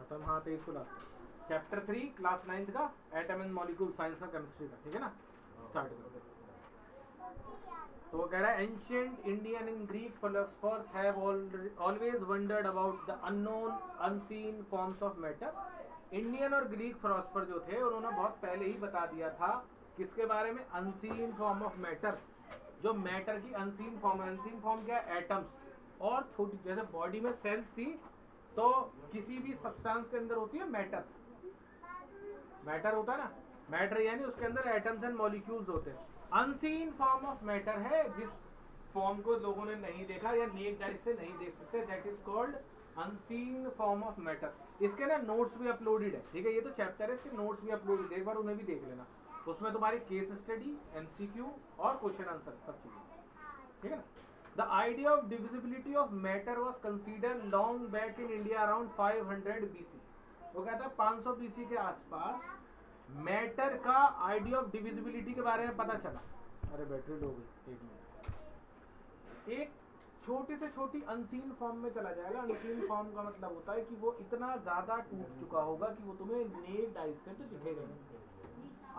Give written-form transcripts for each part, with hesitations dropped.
खत्म, हाँ 23 को लास्ट। चैप्टर 3 क्लास 9 का एटम एंड मॉलिक्यूल साइंस का, केमिस्ट्री का, ठीक है ना। स्टार्ट करते हैं। तो वो कह रहा है ancient Indian and Greek philosophers have always wandered about the unknown unseen forms of matter. Indian और ग्रीक फिलोसफर जो थे उन्होंने बहुत पहले ही बता दिया था किसके बारे में, अनसीन फॉर्म ऑफ मैटर, जो मैटर की अनसीन फॉर्म है। अनसीन फॉर्म क्या है, एटम्स और छोटी, जैसे बॉडी में सेल्स थी तो किसी भी सब्सटेंस के अंदर होती है मैटर, मैटर होता है ना, मैटर यानी उसके अंदर एटम्स एंड मॉलिक्यूल्स होते हैं। अनसीन फॉर्म ऑफ मैटर है जिस फॉर्म को लोगों ने नहीं देखा या नेक्ड आइज से नहीं देख सकते, that is called unseen form of matter. इसके ना नोट्स भी अपलोडेड है, ठीक है, ये तो चैप्टर है, इसके नोट्स भी अपलोडेड है, एक बार उन्हें भी देख लेना। उसमें तुम्हारी केस स्टडी, एमसीक्यू और क्वेश्चन आंसर सब चीजें, ठीक है ना। The idea of divisibility of matter was considered long back in India around 500 BC। वो कहता है 500 BC के आसपास मैटर का आइडिया ऑफ डिविजिबिलिटी के बारे में पता चला। अरे बैटरी लो गई, एक मिनट। एक छोटी से छोटी अनसीन फॉर्म में चला जाएगा। अनसीन फॉर्म का मतलब होता है कि वो इतना ज्यादा टूट चुका होगा कि वो तुम्हें नेक्ड आइज से तो दिखेगा नहीं।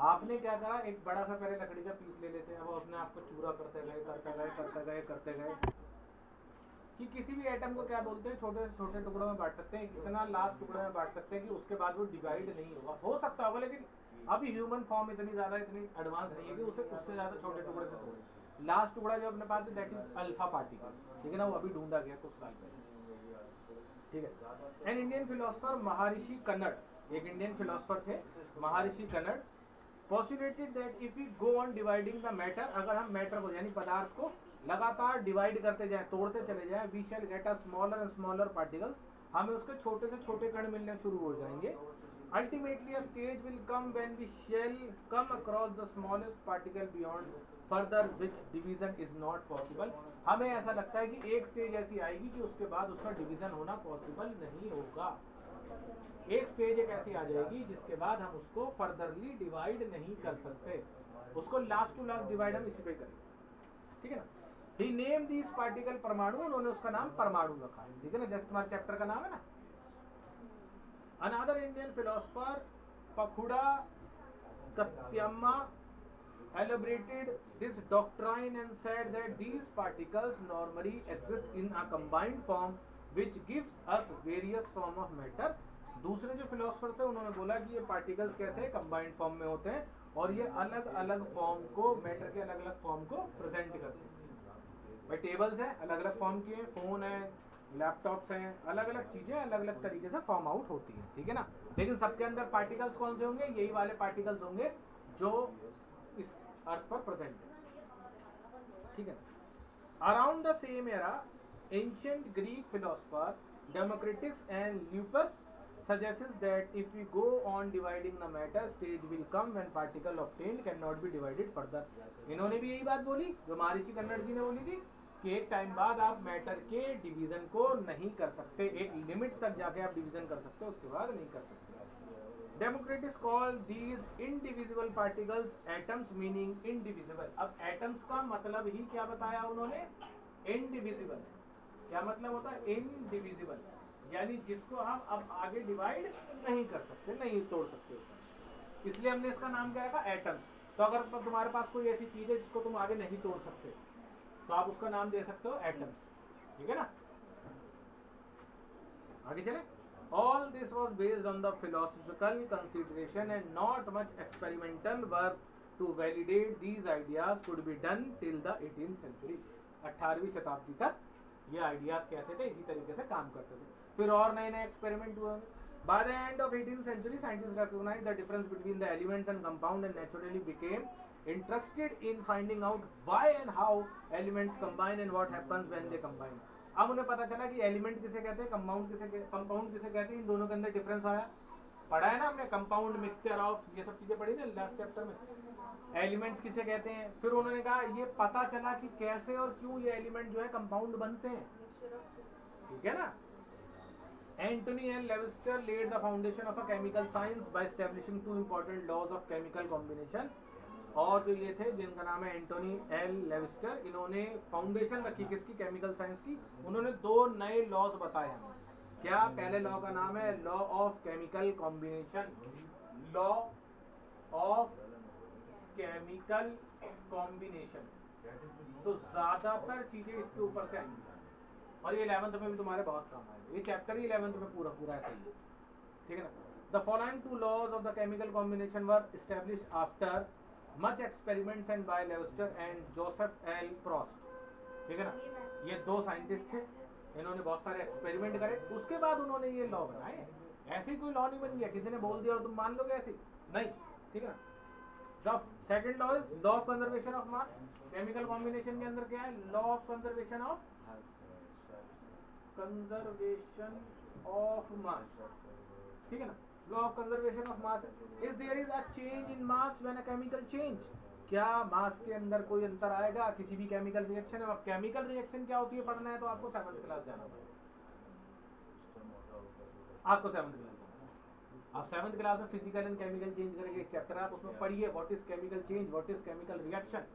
आपने क्या करा, एक बड़ा सा पहले लकड़ी का पीस ले लेते हैं, वो अपने आप को चूरा करते गए करते गए करते गए करते गए, कि किसी भी एटम को क्या बोलते हैं, छोटे से छोटे टुकड़ों में बांट सकते हैं, इतना लास्ट टुकड़े में बांट सकते हैं कि उसके बाद वो डिवाइड नहीं होगा। हो सकता होगा लेकिन अभी ह्यूमन फॉर्म इतनी ज्यादा इतनी एडवांस नहीं है कि उसे उससे ज्यादा छोटे टुकड़े से तोड़े। लास्ट टुकड़ा जो अपने पास है दैट इज अल्फा पार्टिकल, ठीक है ना, वो अभी ढूंढा गया कुछ साल पहले, ठीक है। एन इंडियन फिलोसफर महर्षि कन्नड़, एक इंडियन फिलोसफर थे महर्षि Kannada, postulated that if we go on dividing the matter, अगर हम मैटर को यानी पदार्थ को लगातार डिवाइड करते जाएं, तोड़ते चले जाएं, we shall get a smaller and smaller particles, हमें उसके छोटे से छोटे कण मिलने शुरू हो जाएंगे। Ultimately a stage will come when we shall come across the smallest particle beyond further which division is not possible। हमें ऐसा लगता है कि एक स्टेज ऐसी आएगी कि उसके बाद उसका डिवीजन होना पॉसिबल नहीं होगा। एक स्टेज एक ऐसी आ जाएगी जिसके बाद हम उसको फर्दरली डिवाइड नहीं कर सकते, उसको लास्ट टू लास्ट डिवाइड हम इसी पे करेंगे, ठीक है ना। ही नेम दिस पार्टिकल परमाणु, उन्होंने उसका नाम परमाणु रखा है, ठीक है ना, जैसे तुम्हारे चैप्टर का नाम है ना। Another Indian philosopher Pakudha Kaccayana elaborated this doctrine and said that these particles normally exist in a combined form which gives us various form of matter। दूसरे जो फिलोसफर थे उन्होंने बोला कि ये पार्टिकल्स कैसे कंबाइंड फॉर्म में होते हैं और ये अलग अलग फॉर्म को, मैटर के अलग अलग फॉर्म को प्रेजेंट करते हैं। भाई टेबल्स हैं अलग अलग फॉर्म की हैं, फोन है, लैपटॉप्स हैं, अलग अलग चीजें अलग अलग तरीके से फॉर्म आउट होती हैं, ठीक है ना। लेकिन सबके अंदर पार्टिकल्स कौन से होंगे, यही वाले पार्टिकल्स होंगे जो इस अर्थ पर प्रेजेंट है, ठीक है। Around the same era ancient Greek philosopher Democritus and lupus suggests that if we go on dividing the matter, stage will come when particle obtained cannot be divided further। इन्होंने भी यही बात बोली जो महर्षि कन्नड़ जी ने बोली थी कि एक टाइम बाद आप मैटर के डिवीजन को नहीं कर सकते, एक लिमिट तक जाके आप डिवीजन कर सकते हो, उसके बाद नहीं कर सकते। Democritus call these indivisible particles atoms, meaning indivisible. अब एटम्स का मतलब ही क्या बताया उन्होंने, इनडिविजिबल। क्या मतलब होता है, इनडिविजिबल, यानी जिसको हम अब आगे डिवाइड नहीं कर सकते, नहीं तोड़ सकते, इसलिए हमने इसका नाम क्या रखा, एटम्स। तो अगर तुम्हारे पास कोई ऐसी चीज है जिसको तुम आगे नहीं तोड़ सकते तो आप उसका नाम दे सकते हो एटम्स, ठीक है ना। आगे चले। All this was based on the philosophical consideration and not much experimental work to validate these ideas could be done till the 18th century. 18वीं शताब्दी तक ये आइडियाज कैसे थे, इसी तरीके से काम करते थे। फिर और नए नए एक्सपेरिमेंट हुए। By the end of 18th century, scientists recognized the difference between the elements and compound and naturally became interested in finding out why and how elements combine and what happens when they combine। अब उन्हें पता चला कि element किसे कहते हैं, compound किसे कहते हैं, इन दोनों के अंदर डिफरेंस आया। पढ़ा है ना हमने, कंपाउंड, मिक्सचर ऑफ, ये सब चीजें पढ़ी ना लास्ट चैप्टर में। एलिमेंट्स किसे कहते हैं, फिर उन्होंने कहा ये पता चला कि कैसे और क्यों ये एलिमेंट जो है कंपाउंड बनते हैं, ठीक है ना। Anthony L. Levester laid the foundation of a chemical science by establishing two important laws of chemical combination। और जो ये थे जिनका नाम है एंटोनी एल लेविस्टर, इन्होंने फाउंडेशन रखी किसकी, केमिकल साइंस की। उन्होंने दो नए लॉज बताए हमें क्या पहले लॉ का नाम है law of chemical combination, law of chemical combination. तो ज्यादातर चीजें इसके ऊपर से आएंगी और ये 11th में भी तुम्हारे बहुत काम आएगा। ये चैप्टर ही 11th में पूरा पूरा ऐसा ही है, ठीक है ना। The following two laws of the chemical combination were established after much experiments and by Lavoisier and Joseph L Proust, ठीक है ना। ये दो साइंटिस्ट थे, इन्होंने बहुत सारे एक्सपेरिमेंट करे, उसके बाद उन्होंने ये लॉ बनाए। ऐसे ही कोई लॉ नहीं बन गया, किसी ने बोल दिया और तुम मान लोगे ऐसे नहीं, ठीक है ना। The second law is law of conservation of mass. Chemical combination के अंदर क्या है, law of conservation of mass, ठीक है ना। Law of conservation of mass is there is a change in mass when a chemical change. क्या mass के अंदर कोई अंतर आएगा किसी भी केमिकल रिएक्शन में। अब केमिकल रिएक्शन क्या होती है पढ़ना है तो आपको 7th क्लास जाना पड़ेगा, आपको 7th क्लास जाना। आप 7th क्लास में फिजिकल एंड केमिकल चेंज करेंगे एक चैप्टर, आप उसमें पढ़िए what is chemical change, what is chemical reaction,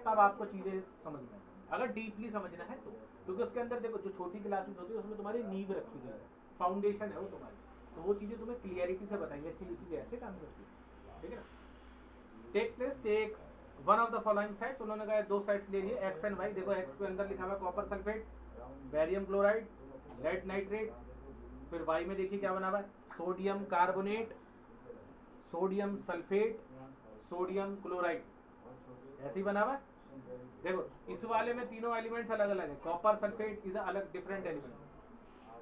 तब आपको चीजें समझ में आएंगी, अगर डीपली समझना है तो। क्योंकि उसके अंदर देखो जो छोटी क्लासेस होती है उसमें तुम्हारी नींव रखी गई है, फाउंडेशन है वो तुम्हारी, तो वो चीजें तुम्हें क्लियरिटी से बताएंगे अच्छी ये चीजें ऐसे काम करती है, ठीक है ना। Take place, take one of the following sites. उन्होंने कहा दो साइट्स ले लिए एक्स एंड वाई। देखो एक्स के अंदर लिखा हुआ copper sulphate, barium chloride, lead nitrate. फिर वाई में देखिए क्या बना हुआ है, sodium carbonate, sodium sulphate, sodium chloride, ऐसे ही बना हुआ है। देखो इस वाले में तीनों एलिमेंट्स अलग अलग है, कॉपर सल्फेट इज अलग डिफरेंट एलिमेंट,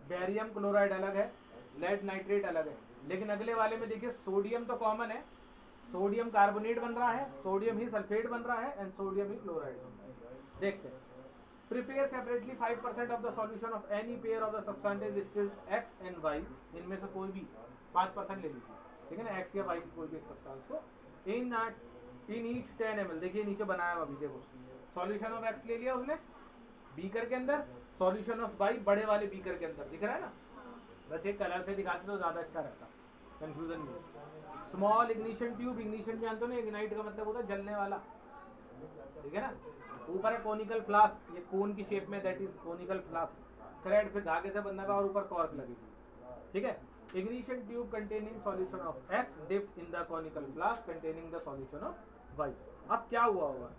बैरियम क्लोराइड अलग है, लेड नाइट्रेट अलग है। लेकिन अगले वाले में देखिए सोडियम तो कॉमन है, सोडियम कार्बोनेट बन रहा है, सोडियम ही सल्फेट बन रहा है एंड सोडियम ही क्लोराइड बन रहा है। देखते हैं, prepare separately 5% of the solution of any pair of the substances listed X and Y. इनमें से कोई भी 5% ले लीजिए, ठीक है ना, एक्स या वाई की कोई भी एक सब्सटेंस को इन ईच 10 ml। देखिए नीचे बनाया हुआ, अभी देखो सॉल्यूशन ऑफ एक्स ले लिया उसने बीकर के अंदर, सॉल्यूशन ऑफ वाई बड़े वाले बीकर के अंदर, दिख रहा है ना। बस एक कलर से दिखाते तो ज्यादा अच्छा रहता, कंफ्यूजन नहीं। स्मॉल इग्निशन ट्यूब, इग्निशन जानते हो ना, इग्नाइट का मतलब होता है जलने वाला, ठीक है ना। ऊपर है कोनिकल फ्लास्क, ये कोन की शेप में, that is conical flask. Thread फिर धागे से बंधा हुआ और ऊपर कॉर्क लगेगी, ठीक है। Ignition tube containing solution of X dipped in the conical flask containing the solution of Y. अब क्या हुआ होगा,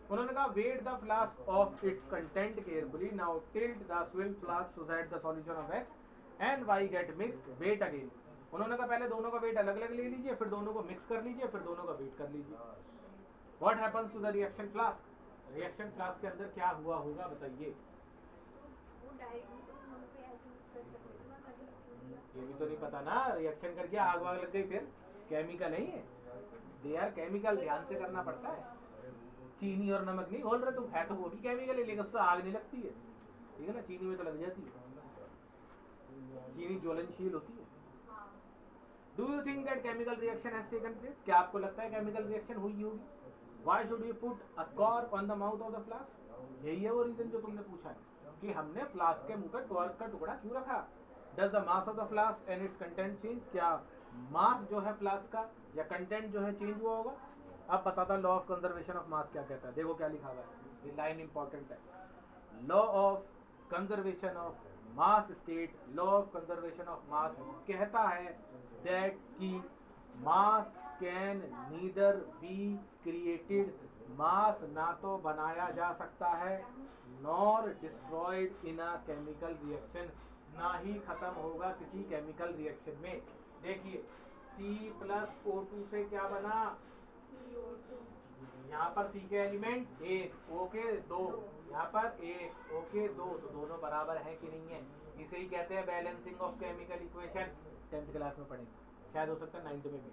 उन्होंने कहा weigh the flask of its content carefully, now tilt the swirl flask so that the solution of X and Y get mixed, weigh again. उन्होंने कहा पहले दोनों का वेट अलग अलग ले लीजिए, फिर दोनों को मिक्स कर लीजिए, फिर दोनों का वेट कर लीजिए। What happens to the reaction flask, reaction flask के अंदर क्या हुआ होगा बताइए। ये भी तो नहीं पता ना, रिएक्शन करके आग वाग लग गई फिर, केमिकल नहीं है दे यार, केमिकल ध्यान से करना पड़ता है। चीनी और नमक नहीं बोल रहे तुम, है तो वो भी केमिकल है लेकिन उससे आग नहीं लगती है, ठीक है ना। चीनी में तो लग जाती है, चीनी ज्वलनशील होती है। Do you think that chemical reaction has taken place, क्या आपको लगता है केमिकल रिएक्शन हुई होगी। Why should you put a cork on the mouth of the flask, यही है वो रीजन जो तुमने पूछा है कि हमने फ्लास्क के मुंह पे कॉर्क का टुकड़ा क्यों रखा। Does the mass of the flask and it's content change, क्या मास जो है फ्लास्क का या कंटेंट जो है चेंज हुआ होगा। अब बताता law of conservation of mass क्या कहता है, देखो क्या लिखा हुआ है, ये लाइन इंपॉर्टेंट है। Law of conservation of mass state, law of conservation of mass कहता है दैट कि mass can neither be created, mass ना तो बनाया जा सकता है nor destroyed in a chemical reaction, ना ही खत्म होगा किसी केमिकल रिएक्शन में। देखिए C+O2 से क्या बना, यहाँ पर C के एलिमेंट एक, O के दो, यहाँ पर एक, O के दो, तो दोनों बराबर है कि नहीं है। इसे ही कहते हैं balancing of chemical equation, 10th class में पढ़ेंगे, शायद हो सकता है 9th में भी,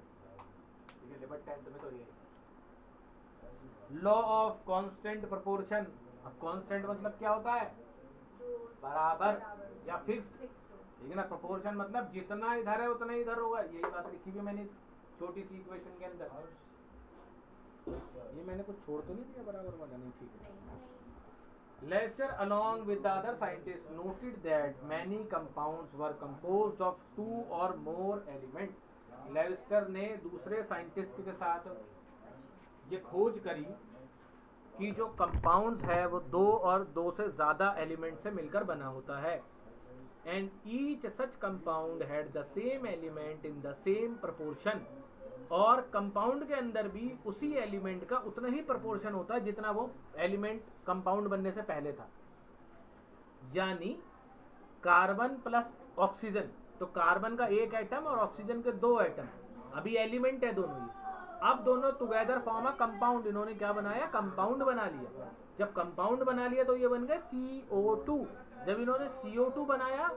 ठीक है, बट 10th में तो ये। लॉ ऑफ कांस्टेंट प्रोपोर्शन, अब कांस्टेंट मतलब क्या होता है, बराबर या फिक्स्ड, ठीक है ना। प्रोपोर्शन मतलब जितना इधर है उतना इधर होगा, यही बात लिखी हुई है मैंने इस छोटी सी इक्वेशन के अंदर। ये मैंने कुछ छोड़ तो नहीं दिया बराबर वाला, नहीं, ठीक है। Lester along with the other scientists noted that many compounds were composed of 2 or more elements. Lester ने दूसरे साइंटिस्ट के साथ ये खोज करी कि जो कंपाउंड्स है वो 2 और 2 से ज्यादा एलिमेंट से मिलकर बना होता है। and each such compound had the same element in the same proportion, और कंपाउंड के अंदर भी उसी एलिमेंट का उतना ही प्रोपोर्शन होता है जितना वो एलिमेंट कंपाउंड बनने से पहले था। यानी कार्बन प्लस ऑक्सीजन, तो कार्बन का एक एटम और ऑक्सीजन के दो एटम, अभी एलिमेंट है दोनों ही, अब दोनों टुगेदर फॉर्म अ कंपाउंड। इन्होंने क्या बनाया, कंपाउंड बना लिया। जब कंपाउंड बना लिया तो ये बन गया CO2। जब इन्होंने CO2 बनाया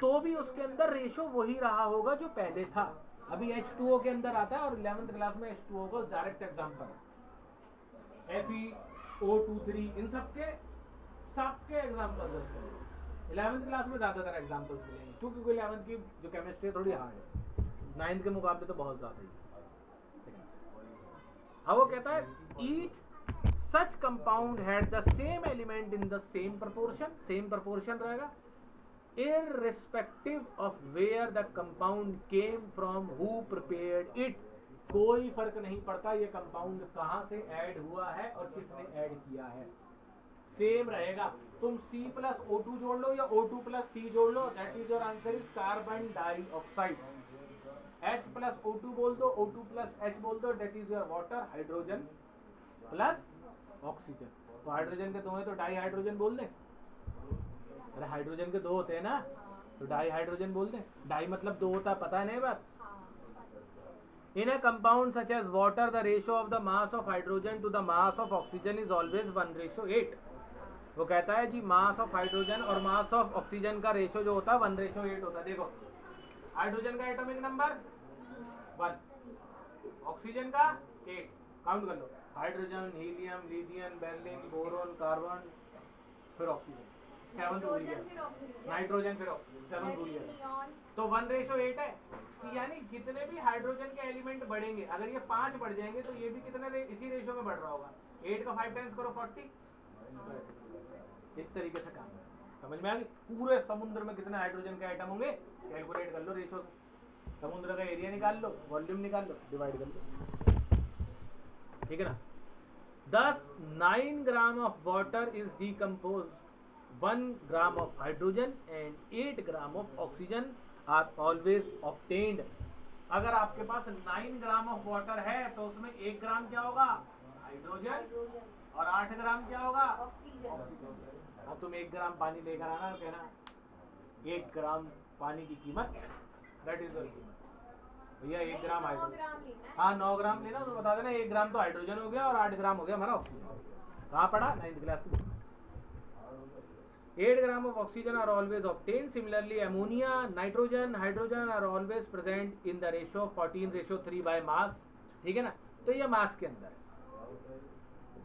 तो भी उसके अंदर रेशो वही रहा होगा जो पहले था। अभी H2O के अंदर आता है, और 11th क्लास में H2O को डायरेक्ट एग्जांपल FeO23, इन सबके एग्जांपल 11th क्लास में ज्यादातर एग्जांपल्स मिलेंगे, क्योंकि 11th की जो केमिस्ट्री है थोड़ी हार्ड है, 9th के मुकाबले तो बहुत ज्यादा ही। हाँ, वो कहता है each such compound had the same element in the same proportion, same proportion रहेगा, irrespective of where the compound came from, who prepared it। कोई फर्क नहीं पड़ता ये कंपाउंड कहां से ऐड हुआ है और किसने ऐड किया है, सेम रहेगा। तुम C प्लस O2 जोड़ लो या O2 प्लस C जोड़ लो, that is your answer is carbon dioxide. H plus O2 बोल दो, O2 प्लस H बोल दो, that is your water, hydrogen plus oxygen. तो हाइड्रोजन के दो है तो डाई हाइड्रोजन बोल दें। अरे हाइड्रोजन के दो होते हैं ना, तो डाई हाइड्रोजन बोल दें। डाई मतलब दो होता है, पता है नहीं बात। In a compound such as water the ratio of the mass of hydrogen to the mass of oxygen is always 1:8। वो कहता है जी मास ऑफ हाइड्रोजन और मास ऑफ ऑक्सीजन का रेशियो जो होता है 1:8 होता है। देखो हाइड्रोजन का एटॉमिक नंबर 1, ऑक्सीजन का 8, काउंट कर लो, hydrogen, helium, lithium, beryllium, boron, carbon, फिर ऑक्सीजन, 7 दूरी है, नाइट्रोजन, फिर 7 दूरी है, तो 1:8 है। कि यानी जितने भी हाइड्रोजन के एलिमेंट बढ़ेंगे, अगर ये 5 बढ़ जाएंगे तो ये भी कितने इसी रेशियो में बढ़ रहा होगा। 8 का 5 टाइम्स करो 40, इस तरीके से काम है। समझ में आ गई। पूरे समुद्र में कितने हाइड्रोजन के आइटम होंगे कैलकुलेट कर लो रेशियो से, समुद्र का एरिया निकाल लो, वॉल्यूम निकाल लो, डिवाइड कर लो, ठीक है ना। Thus 9 gram of water is decomposed, 1 gram of hydrogen and 8 gram of oxygen are always obtained. अगर आपके पास 9 ग्राम ऑफ वाटर है तो उसमें 1 ग्राम क्या होगा, हाइड्रोजन, और 8 ग्राम क्या होगा, ऑक्सीजन। अब तुम 1 ग्राम पानी लेकर आना, कहना 1 ग्राम पानी की कीमत, दैट इज द कीमत भैया 1 ग्राम हाइड्रोजन, हाँ 9 ग्राम लेना, तो बता देना 1 ग्राम तो हाइड्रोजन हो गया और 8 ग्राम हो गया हमारा ऑक्सीजन। कहाँ पढ़ा, 9th क्लास की बुक में। 8 gram of oxygen are always obtain. Similarly ammonia, nitrogen, hydrogen are always present in the ratio 14:3 by mass, ठीक है ना। तो ये मास के अंदर है।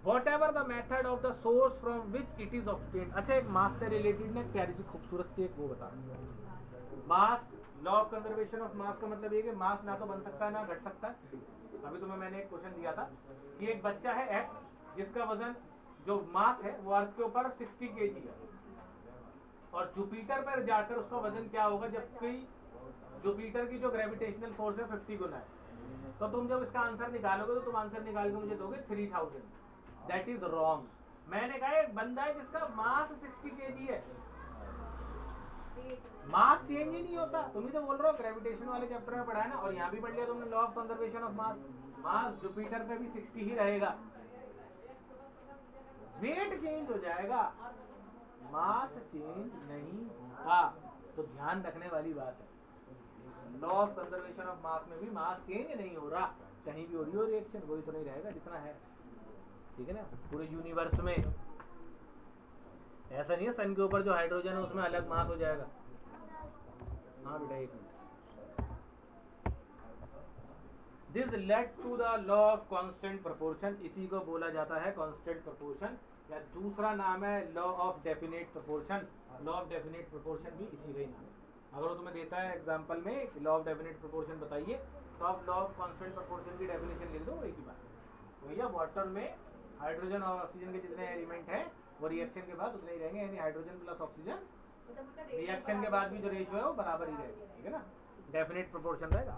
Whatever the method of the source from which it is obtain. अच्छा, एक मास से रिलेटेड ना प्यारी सी खूबसूरत सी एक वो बता, mass, law of conservation of mass का मतलब ये कि मास ना तो बन सकता है ना घट सकता है। अभी तुम्हें मैंने एक क्वेश्चन दिया था कि एक बच्चा है x जिसका वजन जो मास है वो अर्थ के ऊपर 60 kg है, और जुपिटर पर जाकर उसका वजन क्या होगा, जबकि जुपिटर की जो ग्रेविटेशनल फोर्स है 50 गुना है। तो तुम जब इसका आंसर निकालोगे तो तुम आंसर निकाल के मुझे दोगे 3000। That is wrong. मैंने कहा एक बंदा है जिसका मास 60 kg है, मास चेंज ही नहीं होता। तुम ही तो बोल रहे हो, ग्रेविटेशन वाले चैप्टर में पढ़ा है ना, और यहाँ भी पढ़ लिया तुमने law of conservation of mass. Mass Jupiter पे भी 60 ही रहेगा, वेट चेंज हो जाएगा, मास चेंज नहीं होगा। तो ध्यान रखने वाली बात है, लॉ ऑफ कंजर्वेशन ऑफ मास में भी मास चेंज नहीं हो रहा, कहीं भी हो रही हो रिएक्शन वही तो नहीं रहेगा जितना है, ठीक है ना। पूरे यूनिवर्स में ऐसा नहीं है सन के ऊपर जो हाइड्रोजन है उसमें अलग मास हो जाएगा। हाँ बेटा एक मिनट। This lead to the law of constant proportion, इसी को बोला जाता है कांस्टेंट प्रोपोर्शन, या दूसरा नाम है law of definite proportion. Law of definite proportion भी इसी का ही नाम है। अगर वो तुम्हें देता है एग्जांपल में लॉ ऑफ डेफिनेट प्रोपोर्शन बताइए, तो आप लॉ ऑफ कांस्टेंट प्रोपोर्शन की डेफिनेशन लिख दो, एक ही बात। भैया वाटर में हाइड्रोजन और ऑक्सीजन के जितने एलिमेंट हैं वो रिएक्शन के बाद उतने ही रहेंगे, यानी हाइड्रोजन प्लस ऑक्सीजन रिएक्शन के बाद भी जो रेशियो है वो बराबर ही रहेगा, ठीक है ना। डेफिनेट प्रोपोर्शन रहेगा।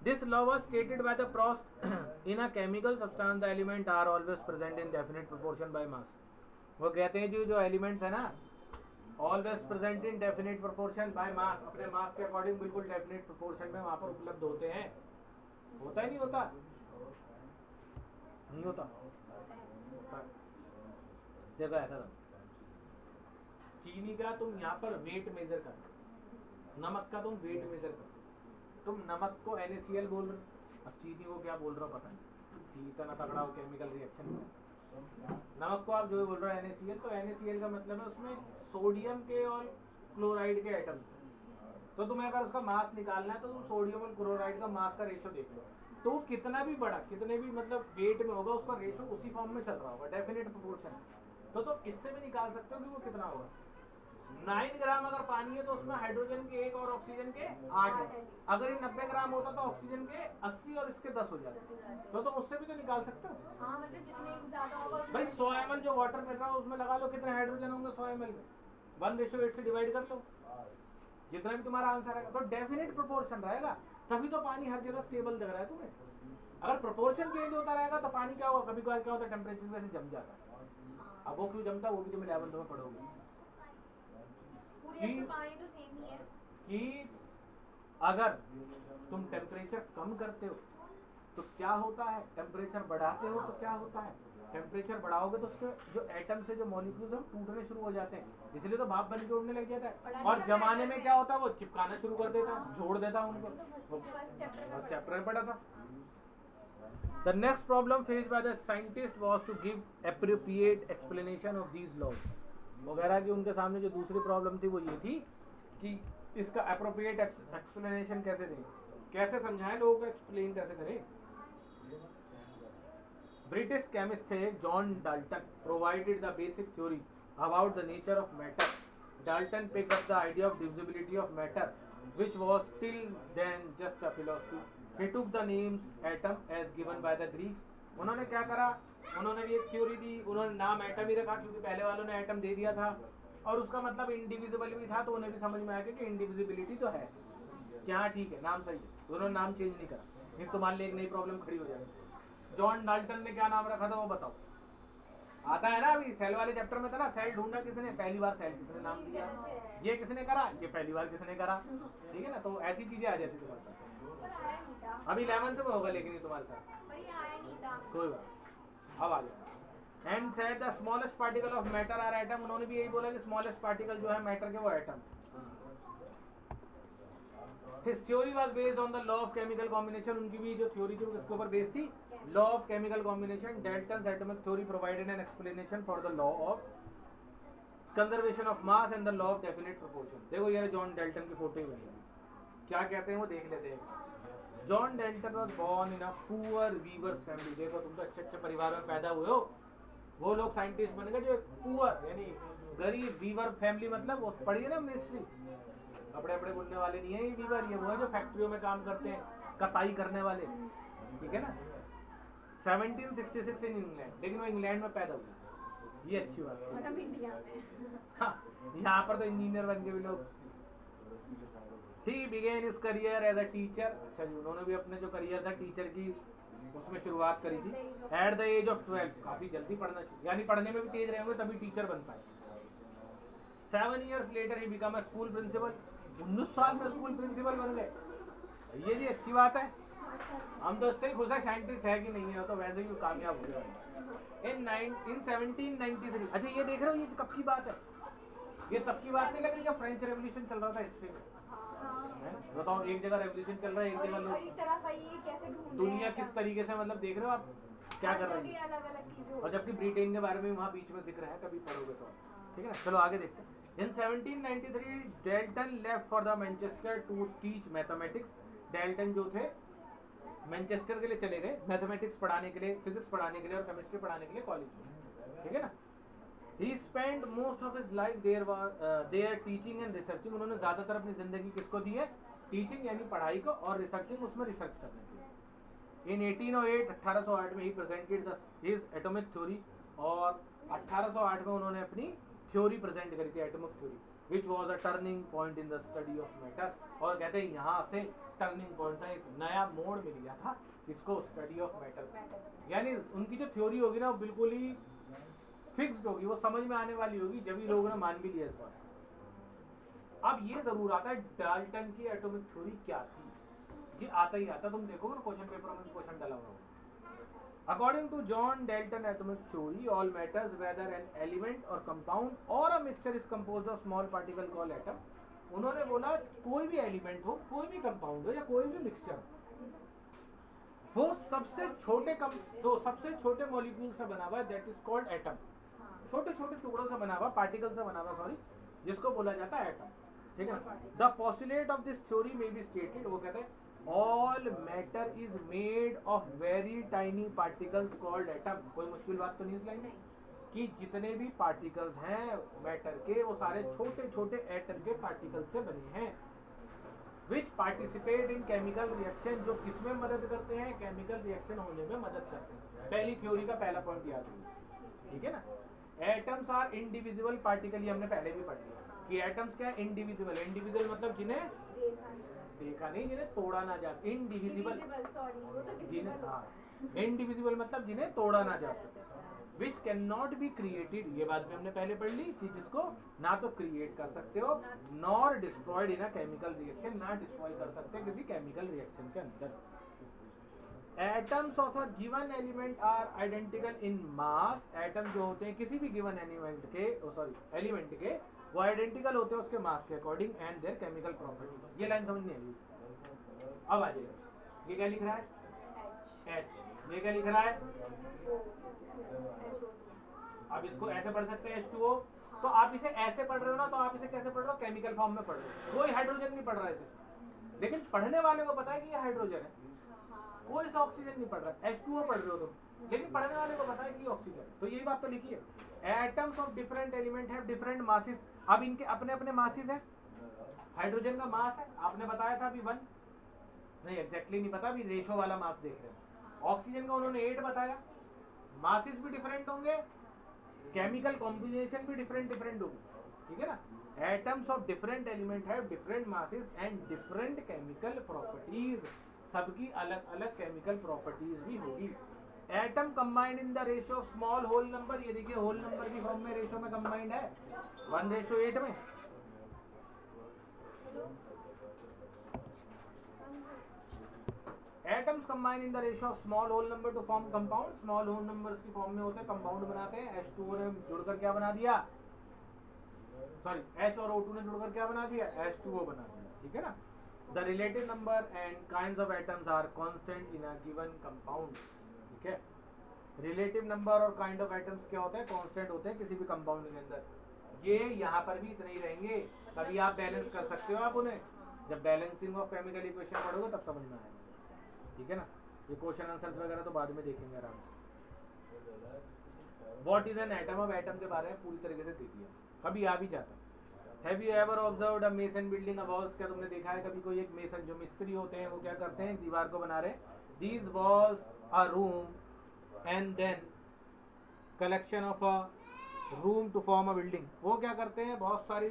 This law was stated by the Proust in a chemical substance the element are always present in definite proportion by mass. वो कहते हैं जो एलिमेंट्स है ना always present in definite proportion by mass, अपने mass के according बिल्कुल definite proportion में वहां पर उपलब्ध होते हैं। होता ही नहीं होता, नहीं होता, होता। देखो ऐसा था, चीनी का तुम यहाँ पर वेट मेजर कर, नमक का तुम वेट मेजर कर, तुम नमक को NaCl बोल रहे हो, अब चीनी को क्या बोल रहे हो पता नहीं, इतना तगड़ा हो केमिकल रिएक्शन में। नमक को आप जो बोल रहे हो NaCl, तो NaCl का मतलब है उसमें सोडियम के और क्लोराइड के एटम, तो तुम्हें अगर उसका मास निकालना है तो तुम सोडियम और क्लोराइड का मास का रेशो देख लो, तो वो कितना भी बड़ा, कितने भी मतलब वेट में होगा, उसका रेशो उसी फॉर्म में चल रहा होगा, डेफिनेट प्रोपोर्शन। तो तुम इससे भी निकाल सकते हो कि वो कितना होगा। 9 ग्राम अगर पानी है तो उसमें हाइड्रोजन के 1 और ऑक्सीजन के 8 है। अगर ये 90 ग्राम होता तो ऑक्सीजन के 80 और इसके 10 हो जाते, तो तुम उससे भी तो निकाल सकते हो। हाँ, मतलब जितने ज्यादा होगा भाई 100 ml जो वाटर मिल रहा है उसमें लगा लो कितने हाइड्रोजन होंगे 100 ml में, 1:8 से डिवाइड कर लो, जितना भी तुम्हारा आंसर आएगा, तो डेफिनेट प्रोपोर्शन रहेगा, तभी तो पानी हर जगह स्टेबल दिख रहा है तुम्हें। अगर प्रोपोर्शन चेंज होता रहेगा तो पानी क्या होगा, कभी कभार क्या होता है टेम्परेचर में से जम जाता है। अब वो क्यों जमता है वो भी तुम 11th में पढ़ोगे पूरी तो पानी तो सेम ही है कि अगर तुम टेम्परेचर कम करते हो तो क्या होता है, टेम्परेचर बढ़ाते हो तो क्या होता है, टेम्परेचर बढ़ाओगे तो उसके जो एटम से जो मॉलिक्यूल्स हैं टूटने शुरू हो जाते हैं, इसलिए तो भाप बन के उड़ने लग जाता है। और जमाने में क्या होता है, वो चिपकाना शुरू कर देता है, जोड़ देता है उनको, फर्स्ट चैप्टर में पढ़ा था। The next problem faced by the scientist was to give appropriate explanation of these laws. वगैरह की उनके सामने जो दूसरी प्रॉब्लम थी वो ये थी कि इसका अप्रोप्रिएट एक्सप्लेनेशन कैसे दें, कैसे समझाएं लोगों को, एक्सप्लेन कैसे करें। ब्रिटिश केमिस्ट थे John Dalton provided the basic theory about the nature of matter. Dalton picked up the idea of divisibility of matter which was till then just a philosophy. He took the names atom as given by the Greeks. उन्होंने क्या करा, उन्होंने भी एक theory दी, उन्होंने नाम atom ही रखा क्योंकि पहले वालों ने एटम दे दिया था और उसका मतलब इंडिविजिबल भी था, तो उन्हें भी समझ में आ गया कि इंडिविजिबिलिटी तो है, क्या ठीक है, नाम सही है, उन्होंने नाम चेंज नहीं करा, नहीं तो मान ली एक नई प्रॉब्लम खड़ी हो जाएगी। जॉन डाल्टन ने क्या नाम रखा था वो बताओ, आता है ना अभी सेल वाले चैप्टर में था ना, सेल ढूंढा किसने, पहली बार सेल किसने नाम दिया, ये किसने करा, ये पहली बार किसने करा, ठीक है ना, तो ऐसी चीजें आ जाती तुम्हारे साथ। अभी 11th में होगा लेकिन ये तुम्हारे साथ कोई बात, अब आ गया। And said the smallest particle of matter are atom, उन्होंने भी यही बोला कि स्मॉलेस्ट पार्टिकल जो है मैटर के वो atom. His theory was based on the law of chemical combination, उनकी भी जो थ्योरी थी वो किसके ऊपर बेस्ड थी, law of chemical combination. Dalton's atomic theory provided an explanation for the law of conservation of mass and the law of definite proportion। देखो ये जॉन डाल्टन की फोटो ही बनी है, क्या कहते हैं वो देख लेते हैं। John Dalton was born in a poor weaver's family। देखो तुम तो अच्छे अच्छे परिवार में पैदा हुए हो, वो लोग साइंटिस्ट बन गए जो पुअर यानी गरीब, वीवर फैमिली मतलब वो पढ़िए ना मिनिस्ट्री, कपड़े वपड़े बुनने वाले नहीं है ये वीवर, ये वो है जो फैक्ट्रियों में काम करते हैं, कताई करने वाले, ठीक है ना। 1766 इन इंग्लैंड, लेकिन वो इंग्लैंड में पैदा हुआ, ये अच्छी बात है। मतलब इंडिया में यहाँ पर तो इंजीनियर बन के भी लोग। He began his career as a teacher। अच्छा जी, उन्होंने भी अपने जो करियर था टीचर की उसमें शुरुआत करी थी। एट द एज ऑफ 12, काफी जल्दी पढ़ना शुरू, यानी पढ़ने में भी तेज रहे होंगे तभी टीचर बन पाए। 7 years later he became a school principal। 19 साल में स्कूल प्रिंसिपल बन गए, ये जी अच्छी बात है, हम तो उससे ही खुश है, साइंटिस्ट है कि नहीं है, तो वैसे ही कामयाब हो गया। इन 1793, अच्छा ये देख रहे हो ये कब की बात है, ये तब की बात नहीं लग रही जब फ्रेंच रेवोल्यूशन चल रहा था हिस्ट्री में। बताओ एक जगह रेवोल्यूशन चल रहा है, एक जगह लोग, दुनिया किस तरीके से मतलब देख रहे हो आप क्या कर रहे हैं, और जबकि ब्रिटेन के बारे में वहाँ बीच में जिक्र है, कभी पढ़ोगे तो, ठीक है ना। चलो आगे देखते हैं। In 1793 Dalton left for the Manchester to teach mathematics। Dalton जो थे मैनचेस्टर के लिए चले गए मैथमेटिक्स पढ़ाने के लिए, फिजिक्स पढ़ाने के लिए और केमिस्ट्री पढ़ाने के लिए कॉलेज में, ठीक है ना। He spent most of his life there teaching and researching। उन्होंने ज़्यादातर अपनी ज़िंदगी किसको दी है, टीचिंग यानी पढ़ाई को, और रिसर्चिंग उसमें रिसर्च करने के लिए। In 1808 1808 में ही presented his atomic theory, और 1808 में उन्होंने अपनी थ्योरी प्रेजेंट करी थी, atomic theory, which was a turning point in the study of matter. और कहते हैं यहाँ से टर्निंग पॉइंट था, एक नया मोड़ मिल गया था इसको, स्टडी ऑफ मैटर। यानी उनकी जो थ्योरी होगी ना वो बिल्कुल ही फिक्स्ड होगी, वो समझ में आने वाली होगी, जब ही लोगों ने मान भी लिया इस बार। अब ये जरूर आता है डाल्टन की एटॉमिक थ्योरी क्या थी, ये आता ही आता, तुम देखोगे ना क्वेश्चन पेपर में क्वेश्चन डाला हुआ होगा। According to John Dalton atomic theory, all matters, whether an element or compound or a mixture, is composed of small particle called atom. उन्होंने बोला कोई भी एलिमेंट हो, कोई भी कंपाउंड हो या कोई भी मिक्सचर, वो सबसे छोटे मॉलिक्यूल से बना हुआ है, दैट इज कॉल्ड एटम। छोटे छोटे टुकड़ों से बना हुआ, पार्टिकल से बना हुआ, सॉरी, जिसको बोला जाता है एटम, ठीक है ना। The postulate of this theory में बी स्टेटेड, वो कहते हैं all matter is made of very tiny particles called atom. कोई मुश्किल बात तो नहीं इस लाइन में, कि जितने भी पार्टिकल्स हैं मैटर के, वो सारे छोटे छोटे एटम के पार्टिकल से बने हैं, विच पार्टिसिपेट इन केमिकल रिएक्शन, जो किसमें मदद करते हैं, केमिकल रिएक्शन होने में मदद करते हैं। पहली थ्योरी का पहला पॉइंट याद रखिए, ठीक है ना। एटम्स आर इंडिविजुअल पार्टिकल, ये हमने पहले भी पढ़ लिया कि एटम्स क्या है, इंडिविजुअल। इंडिविजुअल मतलब जिन्हें देखा नहीं, जिन्हें तोड़ा ना जा, इंडिविजिबल, जिन्हें, हाँ, इंडिविजुअल मतलब जिन्हें तोड़ा ना जा सके। Which can not be created, ये बात भी हमने पहले पढ़ ली कि जिसको ना तो क्रिएट कर सकते हो, nor destroyed in a chemical reaction, ना डिस्ट्रॉय कर सकते किसी केमिकल रिएक्शन के अंदर। Atoms of a given element are identical in mass, atom जो होते हैं किसी भी गिवन एलिमेंट के, एलिमेंट के, वो आइडेंटिकल होते हैं उसके मास के according and there chemical property. ये लाइन समझ नहीं आई? अब आ जाएगा, ये क्या लिख रहा है, H, ये क्या लिख रहा है, अब इसको ऐसे पढ़ सकते हैं H2O, तो आप इसे ऐसे पढ़ रहे हो ना, तो आप इसे कैसे पढ़ रहे हो, केमिकल फॉर्म में पढ़ रहे हो, कोई हाइड्रोजन नहीं पढ़ रहा है इसे, लेकिन पढ़ने वाले को पता है कि ये हाइड्रोजन है, कोई इसे ऑक्सीजन नहीं पढ़ रहा है, H2O पढ़ रहे हो तुम, लेकिन पढ़ने वाले को पता है कि ऑक्सीजन। तो यही बात तो लिखी है, atoms of different element have different masses. अब इनके अपने अपने मासेस है, हाइड्रोजन का मास है, आपने बताया था अभी 1, नहीं एग्जैक्टली नहीं पता, अभी रेशो वाला मास देख रहे हैं। ऑक्सीजन का उन्होंने 8 बताया, मासेस भी डिफरेंट होंगे, केमिकल कॉम्बिनेशन भी डिफरेंट होगी, ठीक है ना। Atoms of different element have different masses and different chemical properties, सबकी अलग अलग केमिकल प्रॉपर्टीज भी होगी। Atom combined in the ratio of small whole number, ये देखिए होल नंबर की फॉर्म में रेशियो में कंबाइंड है 1:8 में। Atoms combine in the ratio of small whole number to form compound, small whole numbers की फॉर्म में होते हैं, कंपाउंड बनाते हैं। H2O ने जुड़कर क्या बना दिया, सॉरी H और O2 ने जुड़कर क्या बना दिया, H2O बना दिया, ठीक है ना। The relative number and kinds of atoms are constant in a given compound, ठीक है। रिलेटिव नंबर और काइंड ऑफ एटम्स क्या होते हैं, कांस्टेंट होते हैं किसी भी कंपाउंड के अंदर। ये यहाँ पर भी इतने ही रहेंगे, तभी आप बैलेंस कर सकते हो आप उन्हें, जब बैलेंसिंग ऑफ केमिकल इक्वेशन पढ़ोगे तब समझ में आएगा, ठीक है ना। ये क्वेश्चन आंसर्स वगैरह तो बाद में देखेंगे आराम से। व्हाट इज एन एटम, अब एटम के बारे में पूरी तरीके से देख लिया, कभी आ भी जाता। Have you ever observed a mason building a walls, क्या तुमने देखा है कभी कोई एक मेसन, जो मिस्त्री होते हैं वो क्या करते हैं, दीवार को बना रहे हैं। These walls a room and then collection of a room to form a building, वो क्या करते हैं, बहुत सारी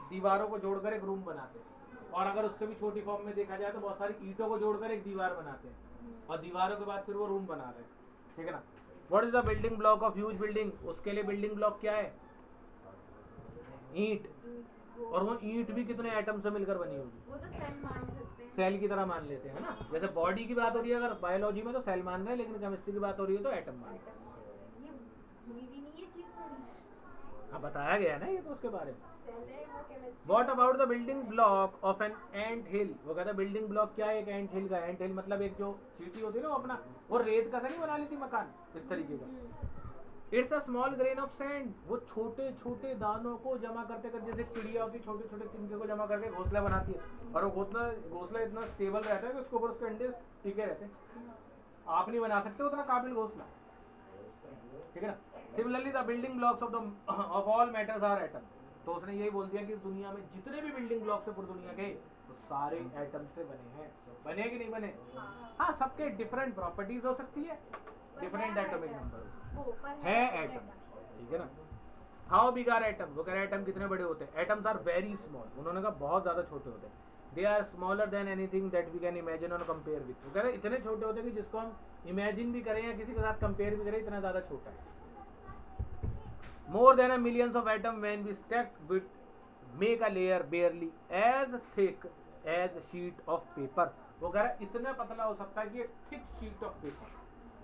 दीवारों को जोड़कर एक रूम बनाते हैं, और अगर उससे भी छोटी फॉर्म में देखा जाए तो बहुत सारी ईंटों को जोड़कर एक दीवार बनाते हैं, और दीवारों के बाद फिर वो रूम बना रहे हैं, ठीक है ना। What is the building block of huge building, उसके लिए बिल्डिंग ब्लॉक क्या है, ईंट, और वो ईंट भी कितने एटम से मिलकर बनी होगी, वो तो सेल मान सकते हैं, सेल की तरह मान लेते हैं ना। जैसे बॉडी की बात हो रही है अगर बायोलॉजी में तो सेल मान रहे हैं, लेकिन केमिस्ट्री की बात हो रही है तो एटम मान रहे हैं। ये हुई भी नहीं ये चीज थोड़ी, हाँ बताया गया ना ये तो उसके बारे में। सेल है वो chemistry. What about the building block of an ant hill, वो कहता है बिल्डिंग ब्लॉक क्या है एक एंट हिल का। एंट हिल मतलब एक जो चींटी होती है ना, वो अपना वो रेत का सा नहीं बना लेती मकान, इस तरीके का। It's a small grain of sand, वो छोटे छोटे दानों को जमा करते करते, जैसे चिड़िया होती है छोटे छोटे तिनके को जमा करके घोंसला बनाती है, और वो घोंसला इतना स्टेबल रहता है कि उसके ऊपर उसके अंडे टिके रहते हैं, आप नहीं बना सकते उतना काबिल घोंसला, ठीक है ना। Similarly the building blocks of all matters are atom, तो उसने यही बोल दिया कि दुनिया में जितने भी बिल्डिंग ब्लॉक्स है पूरी दुनिया के, तो सारे एटम से बने हैं। बने कि नहीं बने, हाँ सबके डिफरेंट प्रॉपर्टीज हो सकती है, डिफरेंट एटॉमिक नंबर है एटम, ठीक है ना। हाउ बिग आर एटम, वो कह रहे एटम कितने बड़े होते हैं। एटम्स आर वेरी स्मॉल, उन्होंने कहा बहुत ज्यादा छोटे होते हैं। They are smaller than anything that we can imagine और कंपेयर विद, वो कह रहे इतने छोटे होते हैं कि जिसको हम इमेजिन भी करें या किसी के साथ कंपेयर भी करें, इतना ज्यादा छोटा है। More than a millions of atom when we stacked with make a layer barely as thick as sheet of paper. वो कह रहा है इतना पतला हो सकता है कि एक थिक शीट ऑफ पेपर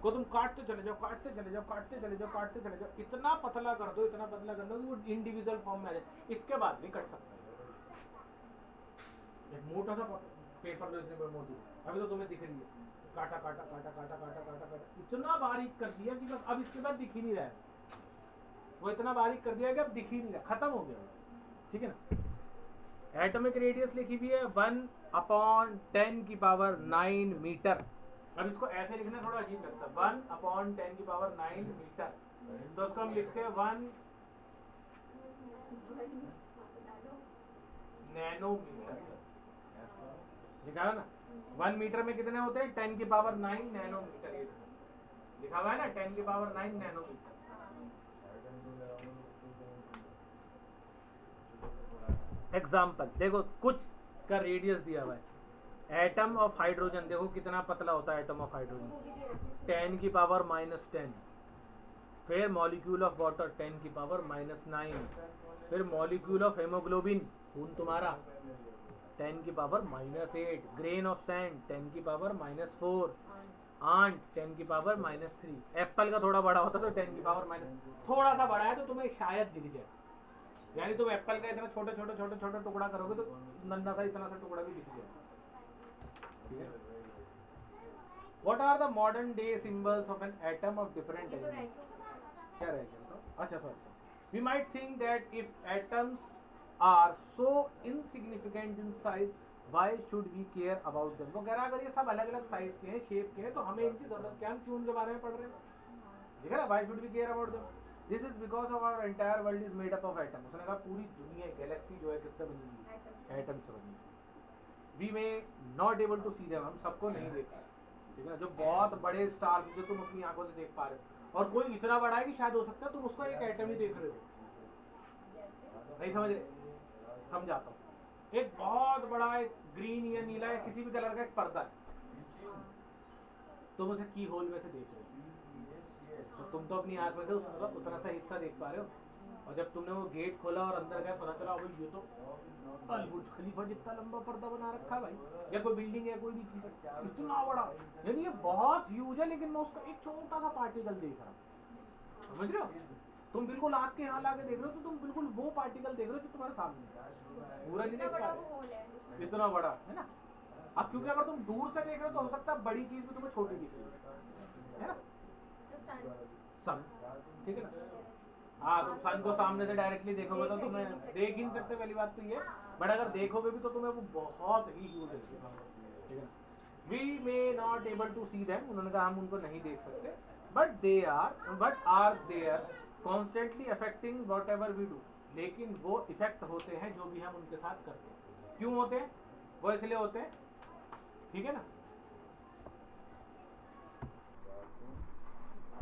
को तुम काटते चले जाओ, काटते चले जाओ, काटते चले जाओ, काटते चले जाओ, इतना पतला कर दो, इतना पतला कर दो कि वो इंडिविजुअल फॉर्म में आ जाए। इसके बाद नहीं कट सकता। एक मोटा सा पेपर जो इतने मोटी, अभी तो तुम्हें दिख रही है, काटा काटा काटा काटा काटा काटा काटा, इतना बारीक कर दिया कि बस अब इसके बाद दिख ही नहीं रहा है। वो इतना बारीक कर दिया कि अब दिख ही नहीं रहा, खत्म हो गया। ठीक है ना। एटॉमिक रेडियस लिखी हुई है 1/10⁹ मीटर। अब इसको ऐसे लिखना थोड़ा अजीब लगता है, 1/10⁹ मीटर। तो उसको हम लिखते हैं 1 नैनोमीटर। लिखा है ना 1 मीटर में कितने होते हैं 10⁹ नैनोमीटर। ये लिखा हुआ है ना 10⁹ नैनोमीटर। एग्जाम्पल देखो, कुछ का रेडियस दिया हुआ है। एटम ऑफ हाइड्रोजन देखो कितना पतला होता है एटम ऑफ हाइड्रोजन, 10⁻⁻10। फिर मॉलिक्यूल ऑफ वाटर 10⁻⁻9। फिर मॉलिक्यूल ऑफ हेमोग्लोबिन खून तुम्हारा 10⁻⁻8। Grain of sand 10⁻⁻4। Ant 10⁻⁻3। Apple का थोड़ा बड़ा होता तो 10⁻⁻, थोड़ा सा बड़ा है तो तुम्हें शायद दिख जाए। यानी तुम एप्पल का इतना छोटे छोटे छोटे छोटे टुकड़ा करोगे तो नन्हा सा इतना सा टुकड़ा भी दिख जाए। What are the modern day symbols of an atom of different elements? क्या रह गया तो? अच्छा sorry. We might think that if atoms are so insignificant in size, why should we care about them? वो कह रहा है अगर ये सब अलग अलग साइज के हैं, शेप के हैं, तो हमें इनकी जरूरत क्या है, हम क्यों उनके बारे में पढ़ रहे हैं? ठीक है ना, why should we care about them? This is because of our entire world is made up of atoms. उसने कहा पूरी दुनिया गैलेक्सी जो है किससे बनी हुई है, एटम से बनी है। We may not able to see them, हम सबको नहीं देख सकते। ठीक है ना, जो बहुत बड़े स्टार्स जो तुम अपनी आंखों से देख पा रहे हो, और कोई इतना बड़ा है कि शायद हो सकता है तुम उसका एक एटम ही देख रहे हो। नहीं समझ रहे? समझाता हूँ। एक बहुत बड़ा एक ग्रीन या नीला या किसी भी कलर का एक पर्दा है, तुम उसे की होल में से देख रहे हो, तो तुम तो अपनी आंखों से उसका उतना सा हिस्सा देख पा रहे हो। और जब तुमने वो गेट खोला और अंदर गए, पता चला भाई ये तो बुर्ज खलीफा जितना लंबा पर्दा बना रखा है भाई, या कोई बिल्डिंग है, कोई भी चीज इतना बड़ा, यानी ये बहुत ह्यूज है, लेकिन मैं उसका एक छोटा सा पार्टिकल देख रहा हूँ। समझ रहे हो? तुम बिल्कुल आँख के यहाँ लाके देख रहे हो तो तुम बिल्कुल वो पार्टिकल देख रहे हो जो तुम्हारे सामने, पूरा नहीं देख पा रहे, इतना बड़ा है ना। अब क्योंकि अगर तुम दूर से देख रहे हो तो हो सकता है बड़ी चीज भी तुम्हें छोटी दिख रही है ना, सन। ठीक है ना। हाँ, तुम सन को सामने से डायरेक्टली देखोगे तो तुम्हें देख ही नहीं सकते, पहली बात तो ये। बट अगर देखोगे भी तो तुम्हें वो बहुत ही ह्यूज है। ठीक है ना। We may not able to see them, उन्होंने कहा हम उनको नहीं देख सकते, but are there constantly affecting whatever we do. लेकिन वो इफेक्ट होते हैं जो भी हम उनके साथ करते हैं। क्यों होते हैं? वो इसलिए होते हैं, ठीक है ना।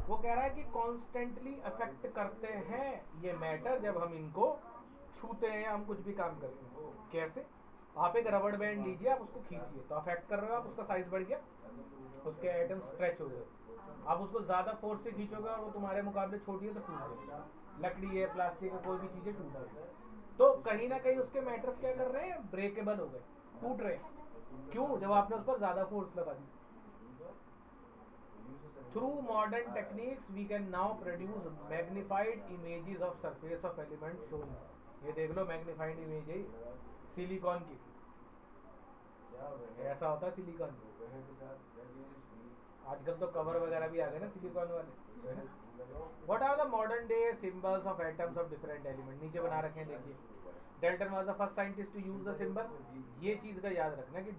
वो कह रहा है कि कॉन्स्टेंटली अफेक्ट करते हैं ये मैटर जब हम इनको छूते हैं, हम कुछ भी काम करते हैं। कैसे? आप एक रबड़ बैंड लीजिए, आप उसको खींचिए तो अफेक्ट कर रहे हो आप, उसका साइज बढ़ गया, उसके एटम स्ट्रेच हो गए। आप उसको ज्यादा फोर्स से खींचोगे और वो तुम्हारे मुकाबले छोटी है तो टूट गई। लकड़ी है, प्लास्टिक है, कोई भी चीजें टूट गई, तो कहीं ना कहीं उसके मैटर्स क्या कर रहे हैं, ब्रेकेबल हो गए, टूट रहे हैं। क्यों? जब आपने उस पर ज्यादा फोर्स लगा दी। Through modern techniques, we can now produce magnified images of surface of element shown. ये देख लो मैग्नीफाइड इमेज है सिलिकॉन की, ऐसा होता है सिलिकॉन। आजकल तो कवर वगैरह भी आ गए ना सिलिकॉन वाले। What are the modern day symbols of atoms of different element? नीचे बना रखे हैं देखिए। Dalton was the first scientist to use the symbol. ये चीज का याद रखना कि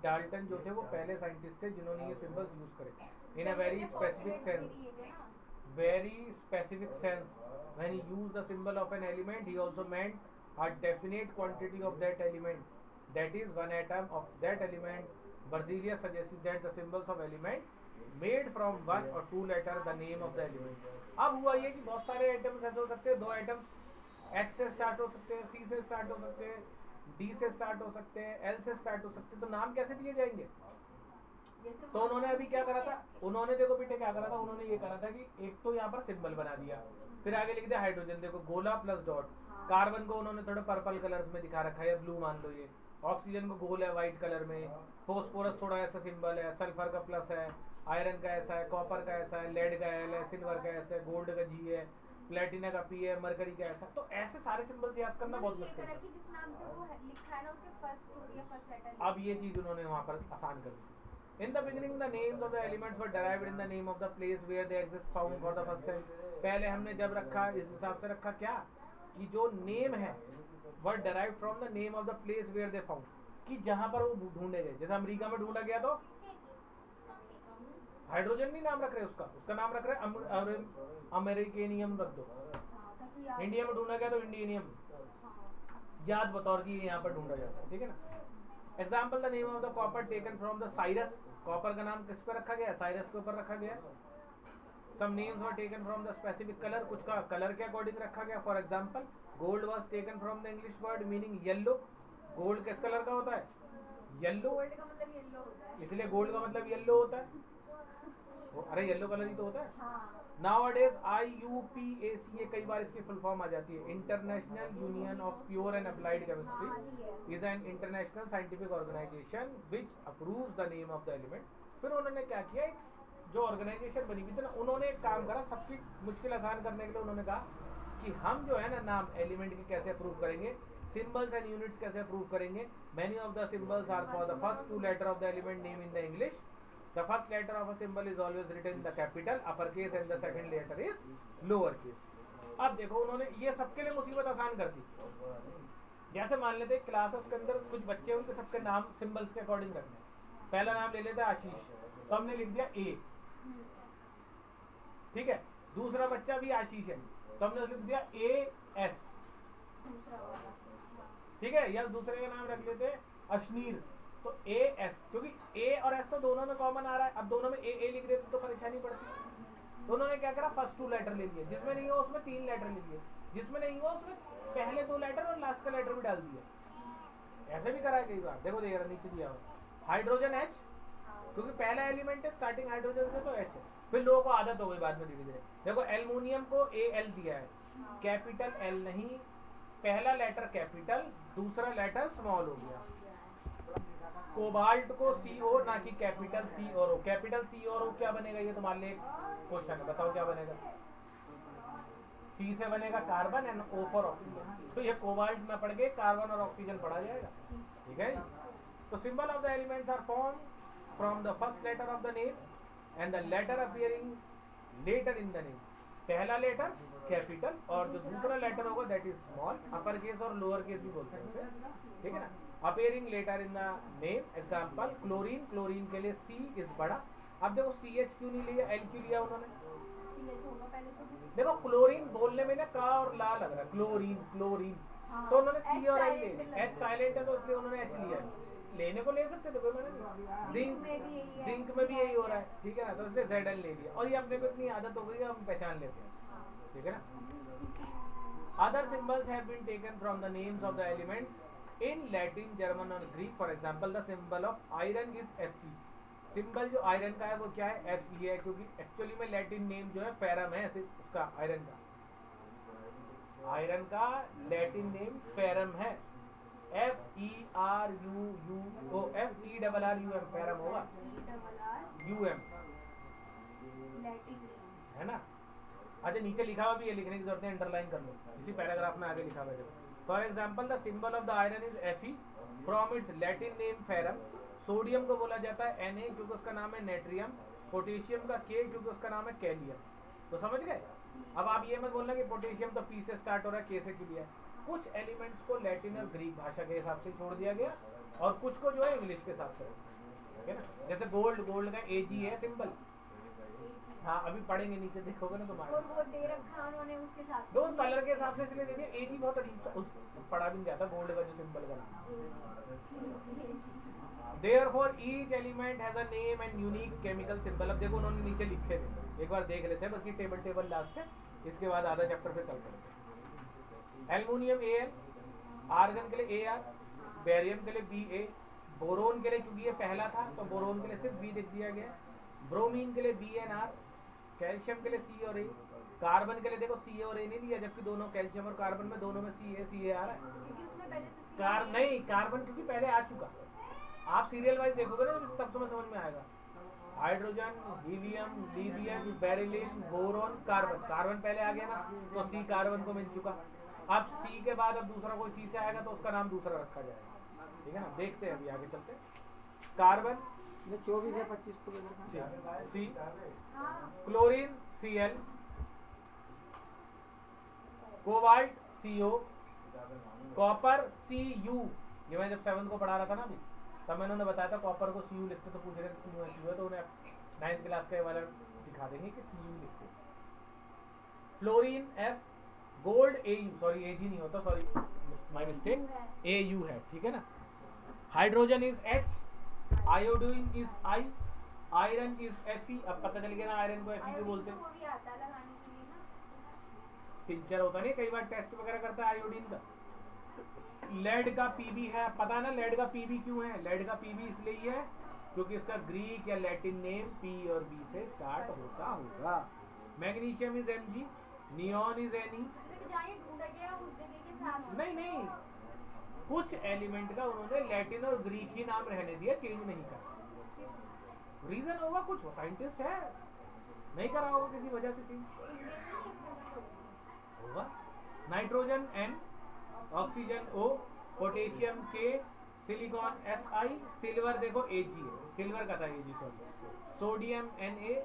डाल्टन जो थे वो पहले साइंटिस्ट थे जिन्होंने ये सिंबल्स यूज करे in a very specific sense. When he used the symbol of an element, he also meant a definite quantity of that element, that is one atom of that element. Berzelius suggested that the symbols of element made from one or two letters the name of the element. अब हुआ ये कि बहुत सारे atoms ऐसे हो सकते हैं, दो एटम्स H से स्टार्ट हो सकते हैं, C से स्टार्ट हो सकते हैं, D से स्टार्ट हो सकते हैं, L से स्टार्ट हो सकते हैं, तो नाम कैसे दिए जाएंगे? जैसे तो उन्होंने अभी क्या करा था, उन्होंने देखो बेटे क्या करा था, उन्होंने ये करा था कि एक तो यहाँ पर सिंबल बना दिया, फिर आगे लिख दिया हाइड्रोजन, देखो गोला प्लस डॉट, कार्बन को उन्होंने थोड़ा पर्पल कलर में दिखा रखा है या ब्लू मान लो ये, ऑक्सीजन को गोल है व्हाइट कलर में, फोस्फोरस थोड़ा ऐसा सिंबल है, सल्फर का प्लस है, आयरन का ऐसा है, कॉपर का ऐसा है, लेड का एल है, सिल्वर का ऐसा है, गोल्ड का जी है, प्लेटिना का पी है, मरकरी का ऐसा। तो ऐसे सारे सिंबल्स याद करना बहुत मुश्किल है। जिस नाम से वो लिखा है ना उसके फर्स्ट या फर्स्ट लेटर, अब ये चीज उन्होंने वहां पर आसान कर दी। In the beginning, the names of the elements were derived in the name of the place where they exist found for the first time. पहले हमने जब रखा इस हिसाब से रखा क्या कि जो नेम है were derived from the name of the place where they found, कि जहां पर वो ढूंढे गए। जैसे अमेरिका में ढूंढा गया तो हाइड्रोजन नहीं नाम रख रहे उसका नाम रख रहे अमेरिकेनियम रख दो। इंडिया में ढूंढा गया तो इंडियनियम याद बतौर की यहाँ पर ढूंढा जाता है, ठीक है ना। Example the name of the copper taken from the Cyrus, copper का नाम किस पे रखा गया, साइरस के ऊपर रखा गया। Some names were taken from the specific colour, कुछ का कलर के अकॉर्डिंग रखा गया। For example gold was taken from the English word meaning yellow, gold किस कलर का होता है, येलो, गोल्ड का मतलब येलो होता है, इसलिए गोल्ड का मतलब येलो होता है। अरे येलो कलर ही तो होता है। हाँ। Nowadays IUPAC कई बार इसकी फुल फॉर्म आ जाती है, International Union of Pure and Applied Chemistry is an international scientific organisation which approves the name of the element. फिर उन्होंने क्या किया, जो ऑर्गेनाइजेशन बनी हुई थी ना, उन्होंने एक काम करा, सबकी मुश्किल आसान करने के लिए उन्होंने कहा कि हम जो है ना नाम एलिमेंट के कैसे अप्रूव करेंगे, सिंबल्स एंड यूनिट्स कैसे अप्रूव करेंगे। Many of the symbols are for the first two letter of the element name in the English. The first letter of a symbol is always written in the capital uppercase and the second letter is lower case। अब देखो उन्होंने ये सबके लिए मुसीबत आसान कर दी। जैसे मान लेते क्लास है उसके अंदर कुछ बच्चे, उनके सबके नाम सिंबल्स के अकॉर्डिंग रखने हैं। पहला नाम ले लेते हैं आशीष, तो हमने लिख दिया ए, ठीक है। दूसरा बच्चा भी आशीष है तो हमने लिख दिया AS, ठीक है। या दूसरे का नाम रख लेते अश्नीर, तो AS, क्योंकि A और S तो दोनों में कॉमन आ रहा है। अब दोनों में A लिख देते तो परेशानी पड़ती। तो उन्होंने क्या करा, फर्स्ट टू लेटर ले लिए, जिसमें नहीं हो उसमें 3 लेटर ले लिए, जिसमें नहीं हो उसमें पहले 2 लेटर और लास्ट का लेटर भी डाल दिया। ऐसे भी करा है कई बार, देखो देख नीचे दिया हुआ हाइड्रोजन H, क्योंकि पहला एलिमेंट है स्टार्टिंग हाइड्रोजन से तो H है। फिर लोगों को आदत हो गई बाद में धीरे धीरे। देखो एल्युमिनियम को AL दिया है, कैपिटल L नहीं, पहला लेटर कैपिटल, दूसरा लेटर स्मॉल हो गया। कोबाल्ट को CO ना कि कैपिटल C और O, कैपिटल C और O क्या बनेगा, ये तुम्हारे लिए क्वेश्चन है, बताओ क्या बनेगा। C से बनेगा carbon and O for oxygen, तो ये कोबाल्ट में पढ़ के कार्बन और ऑक्सीजन पढ़ा जाएगा, ठीक है। तो symbol of the elements are form from the first letter of the name and the letter appearing letter in the name. पहला लेटर कैपिटल और जो दूसरा लेटर होगा that is small, upper case और लोअर केस भी बोलते हैं, ठीक है ना। Appearing letter in the name, example chlorine, chlorine के लिए C इज बड़ा। अब देखो CH क्यों नहीं लिया, L क्यों लिया उन्होंने, देखो क्लोरीन बोलने में ना का और ला लग रहा है, क्लोरीन क्लोरीन, तो उन्होंने C और L ले, H साइलेंट है तो इसलिए उन्होंने H लिया है। लेने को ले सकते थे, कोई मना नहीं। जिंक में भी यही हो रहा है, ठीक है ना, तो इसलिए ZL ले लिया। और ये अपने को इतनी आदत हो गई है हम पहचान लेते हैं, ठीक है ना। Other symbols have been taken from the names of the elements in Latin, German और Greek. For example the symbol of iron is Fe। Symbol जो आयरन का है वो क्या है, Fe है, क्योंकि एक्चुअली में लैटिन नेम जो है फेरम है, उसका आयरन का लैटिन नेम फेरम है, FERUM, फेरम होगा UM, है ना। अच्छा नीचे लिखा हुआ भी है, लिखने की जरूरत है, अंडरलाइन कर लो, इसी पैराग्राफ में आगे लिखा हुआ है। For example the symbol of the iron is Fe from its Latin name ferrum. Sodium को बोला जाता है Na क्योंकि उसका नाम है नेट्रियम, पोटेशियम का K क्योंकि उसका नाम है कैलियम। तो समझ गए। अब आप ये मत बोलना कि पोटेशियम तो P से स्टार्ट हो रहा है, K से क्यों लिया। कुछ एलिमेंट्स को लैटिन और ग्रीक भाषा के हिसाब से छोड़ दिया गया और कुछ को जो है इंग्लिश के हिसाब से, ठीक है ना। जैसे गोल्ड, गोल्ड का AG है सिंबल, हाँ अभी पढ़ेंगे नीचे देखोगे ना तुम्हारे, वो दे रखा उन्होंने उसके हिसाब से, दो कलर के हिसाब से इसलिए दे दिया। AG बहुत अजीब पढ़ा भी नहीं जाता गोल्ड का जो सिंबल का नाम। Therefore each element has a name and unique chemical symbol। अब देखो उन्होंने नीचे लिखे थे, एक बार देख लेते हैं, बस ये टेबल लास्ट है, इसके बाद आधा चैप्टर पे चलते हैं। एल्युमिनियम Al, आर्गन के लिए AR, बेरियम के लिए BA, बोरोन के लिए क्योंकि ये पहला था तो बोरोन के लिए सिर्फ बी लिख दिया गया, ब्रोमीन के लिए बी एंड आर, कैल्शियम के लिए सी और ए, कार्बन के लिए देखो सी और ए नहीं दिया, जबकि दोनों कैल्शियम और कार्बन में दोनों में सी ए आ रहा है। क्योंकि उसमें पहले से नहीं कार्बन क्योंकि पहले आ चुका, आप सीरियल वाइज देखोगे ना तब तुम्हें समझ में आएगा। Hydrogen, helium, lithium, beryllium, boron, carbon, carbon पहले आ गया ना तो सी कार्बन को मिल चुका। अब सी के बाद अब दूसरा कोई सी से आएगा तो उसका नाम दूसरा रखा जाएगा, ठीक है ना। देखते हैं अभी आगे चलते। कार्बन 24 या 25 को सी, chlorine Cl, cobalt CO, copper Cu। ये मैं जब 7th को पढ़ा रहा था ना अभी तब मैंने उन्हें बताया था कॉपर को Cu लिखते तो पूछ रहे थे क्यों Cu है, तो उन्हें 9th क्लास का वाला दिखा देंगे कि Cu लिखते। Fluorine F, gold Au, sorry Ag नहीं होता, सॉरी माय मिस्टेक, Au है, ठीक है ना। Hydrogen is H, iodine is I, iron is Fe। अब पता चल गया ना आयरन को Fe क्यों बोलते हैं, वो भी आता है लगाने के लिए ना। पिंचर होता नहीं, कई बार टेस्ट वगैरह करता है आयोडीन का। लेड का Pb है, पता है ना लेड का Pb क्यों है, लेड का Pb इसलिए है क्योंकि इसका ग्रीक या लैटिन नेम P और B से स्टार्ट होता होगा। Magnesium is Mg, neon is Ne। मतलब जाए ढूंढा गया उस जगह के साथ। नहीं कुछ एलिमेंट का उन्होंने लैटिन और ग्रीक ही नाम रहने दिया, चेंज नहीं करा। रीजन होगा कुछ, वो साइंटिस्ट है, नहीं करा होगा किसी वजह से चेंज होगा। Nitrogen N, oxygen O, potassium K, silicon Si, silver देखो Ag है, सिल्वर का था Ag sorry, sodium Na,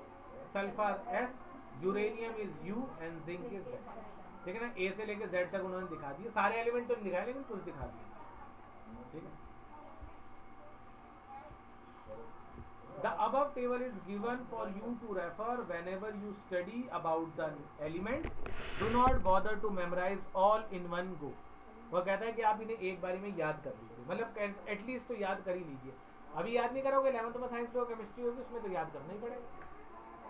sulphur S, uranium is U and zinc is Z। ठीक है ना, A से लेके Z तक उन्होंने दिखा दिए, सारे एलिमेंट तो नहीं दिखाए लेकिन कुछ दिखा दिए, ठीक है। The above table is given for you to refer whenever you study about the elements. Do not bother to memorize all in one go. वो कहता है कि आप इन्हें एक बारी में याद कर लीजिए, मतलब एटलीस्ट तो याद कर ही लीजिए। अभी याद नहीं करोगे 11th में साइंस लो केमिस्ट्री होगी उसमें तो याद करना ही पड़ेगा,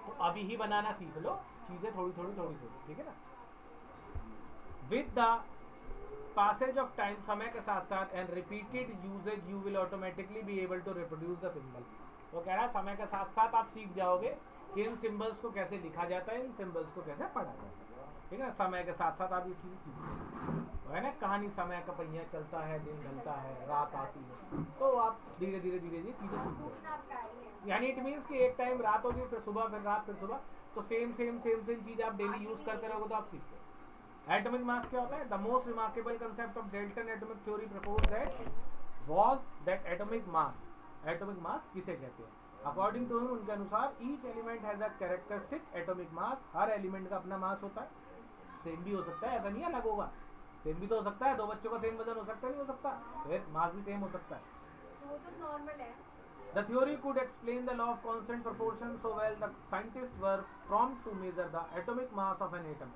तो अभी ही बनाना सीख लो चीजें थोड़ी थोड़ी, ठीक है ना। With the passage of time, समय के साथ साथ and repeated usage you will automatically be able to reproduce the symbol। वो कह रहा है समय के साथ साथ आप सीख जाओगे कि इन सिंबल्स को कैसे लिखा जाता है, इन सिंबल्स को कैसे पढ़ा जाता है, ठीक है ना। समय के साथ साथ आप ये चीजें सीखोगे, है ना। कहानी समय का पहिया चलता है, दिन ढलता है, रात आती है, तो आप धीरे धीरे चीजें सीखोगे। यानी इट मीन्स कि एक टाइम रात होगी, फिर सुबह, फिर रात, फिर सुबह, तो सेम चीज आप डेली यूज करते रहोगे तो आप सीखते हो। एटॉमिक मास क्या होता है? The most remarkable concept of Dalton atomic theory proposed that was that atomic mass किसे कहते हैं? अकॉर्डिंग टू हिम, उनके अनुसार, each element has a characteristic atomic mass. हर एलिमेंट का अपना मास होता है, सेम भी हो सकता है, ऐसा नहीं अलग होगा, सेम भी तो हो सकता है, दो बच्चों का सेम वजन हो सकता है, नहीं हो सकता, फिर मास भी सेम हो सकता है। वो तो नॉर्मल है। The theory could explain the law of constant proportion so well that scientists were prompt to measure the atomic mass of an atom।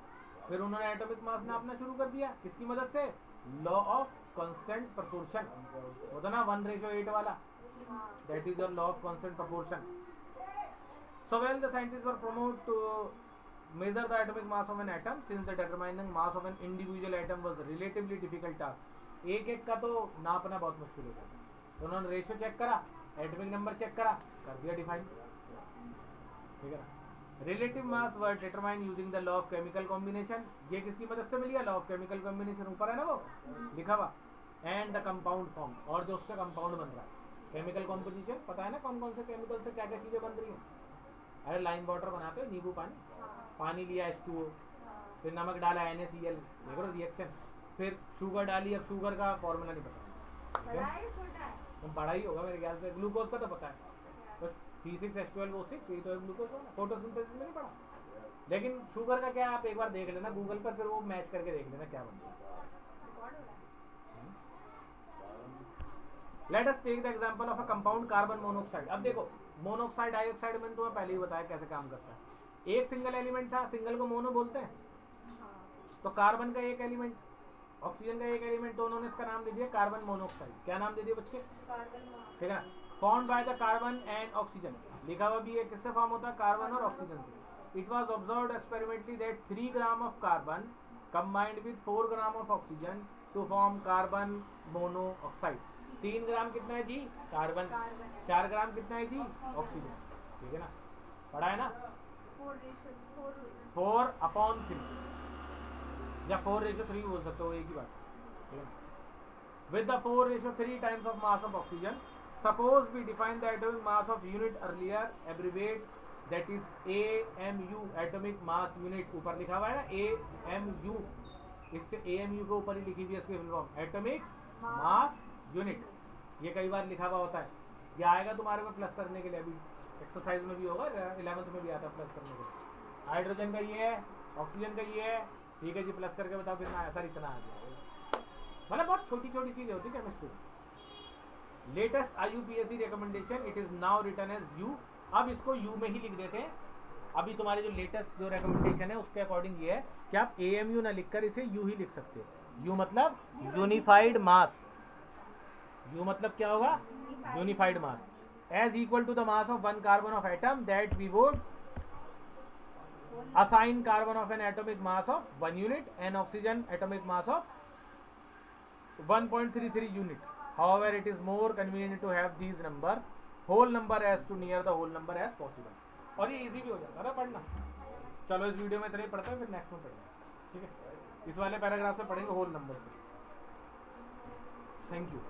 फिर उन्होंने एटॉमिक मास नापना शुरू कर दिया, किसकी मदद से? लॉ ऑफ कांस्टेंट प्रोपोर्शन होता ना 1:8 वाला, that is your law of constant proportion। So well the scientists were promoted to measure the atomic mass of an atom since the determining mass of an individual atom was relatively difficult task। एक का तो नापना बहुत मुश्किल होता है, तो उन्होंने रेशियो चेक करा, एटॉमिक नंबर चेक करा, कर दिया डिफाइन, ठीक है ना। Relative mass were determine using the law of chemical combination. ये किसकी मदद से मिली है? लॉ ऑफ केमिकल कॉम्बिनेशन, ऊपर है ना वो लिखा हुआ। एंड द कंपाउंड फॉर्म, और जो उससे कंपाउंड बन रहा है, केमिकल कॉम्पोजिशन, पता है ना कौन कौन से केमिकल से क्या क्या चीजें बन रही हैं? अरे लाइम वाटर बनाते हो, नींबू पानी लिया H2O, फिर नमक डाला NaCl, देखो रिएक्शन, फिर शुगर डाली, अब शुगर का फॉर्मूला नहीं पता, बड़ा है छोटा है? तुम पढ़ा ही होगा मेरे ख्याल से। ग्लूकोज का तो पता है, बस C6H12O6, ये तो ग्लूकोज होगा, फोटोसिंथेसिस में नहीं पढ़ा, लेकिन शुगर का क्या आप एक बार देख लेना गूगल पर, फिर वो मैच करके देख लेना क्या बनता है। Let us take the example of a compound carbon monoxide. अब देखो मोनोऑक्साइड डाइऑक्साइड में तुम्हें पहले ही बताया कैसे काम करता है। एक सिंगल एलिमेंट था, सिंगल को मोनो बोलते हैं, तो कार्बन का एक एलिमेंट, ऑक्सीजन का एक एलिमेंट, तो उन्होंने इसका नाम दे दिया कार्बन मोनोऑक्साइड। क्या नाम दे दिया बच्चे? ठीक है ना। Formed by the carbon and oxygen, लिखा हुआ भी है किससे फॉर्म होता है? कार्बन और ऑक्सीजन से। It was observed experimentally that 3 gram of carbon combined with 4 gram of oxygen to form carbon monoxide. 3 gram कितना है जी? कार्बन। 4 ग्राम कितना है जी? ऑक्सीजन। ठीक है ना, पढ़ा है ना? 4/3 या 4:3 बोल सकते हो, एक ही बात। With the 4:3 times of mass of oxygen, suppose we define the atomic mass of unit earlier, abbreviate that is AMU, atomic mass unit। ऊपर लिखा हुआ है ना AMU, इससे AMU के ऊपर ही लिखी हुई है इसकी full form, atomic mass unit. ये कई बार लिखा हुआ होता है, ये आएगा तुम्हारे में प्लस करने के लिए, अभी एक्सरसाइज में भी होगा, 11th में भी आता है प्लस करने के लिए। हाइड्रोजन का ये है, ऑक्सीजन का ये है, ठीक है जी, प्लस करके बताओ कितना आया सर? इतना आ गया। मतलब बहुत छोटी छोटी चीजें होती है chemistry. Latest IUPAC recommendation, it is now written as u. अब इसको यू में ही लिख देते हैं। अभी तुम्हारे जो लेटेस्ट जो रिकमेंडेशन है उसके अकॉर्डिंग ये है कि आप AMU ना लिखकर इसे यू ही लिख सकते हो। यू मतलब यूनिफाइड मास। यू मतलब क्या होगा? Unified mass. As equal to the mass of 1 carbon of atom that we would assign carbon of an atomic mass of 1 unit and oxygen atomic mass of 1.33 unit. However, it is more convenient to have these numbers whole number as to near the whole number as possible. और ये easy भी हो जाता है ना पढ़ना। चलो इस वीडियो में इतना ही पढ़ते हैं, फिर नेक्स्ट में पढ़ेंगे। ठीक है, इस वाले पैराग्राफ से पढ़ेंगे होल नंबर से। Thank you.